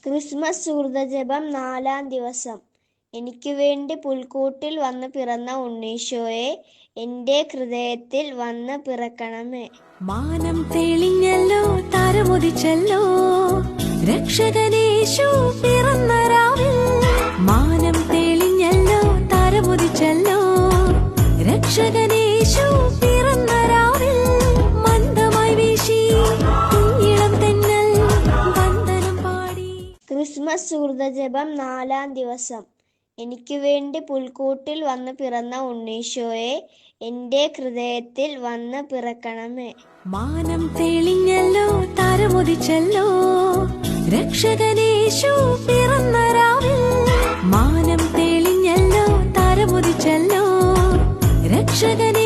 Christmas സുഹൃതജപം 4-ാം ദിവസം. എനിക്ക് വേണ്ടി പുൽക്കൂട്ടിൽ വന്ന് പിറന്ന ഉണ്ണീശോയെ, എൻ്റെ ഹൃദയത്തിൽ വന്ന് പിറക്കണമേ. മാനം തെളിഞ്ഞല്ലോ, താരമുദിച്ചല്ലോ, രക്ഷകനേശു പിറന്ന രാവിൽ. മാനം തെളിഞ്ഞല്ലോ, താരമുദിച്ചല്ലോ, രക്ഷകനേശു പിറന്ന രാവിൽ. മന്ദമായി വീശി കുഞ്ഞിളം തെന്നൽ വന്ദനം പാടി. ക്രിസ്മസ് സുഹൃതജപം 4-ാം ദിവസം. എനിക്ക് വേണ്ടി പുൽക്കൂട്ടിൽ വന്ന് പിറന്ന ഉണ്ണീശോയെ, എൻ്റെ ഹൃദയത്തിൽ വന്ന് പിറക്കണമേ. മാനം തെളിഞ്ഞല്ലോ, താരമുദിച്ചല്ലോ, രക്ഷകനേശു പിറന്ന രാവിൽ. മാനം തെളിഞ്ഞല്ലോ, താരമുദിച്ചല്ലോ, രക്ഷകനേ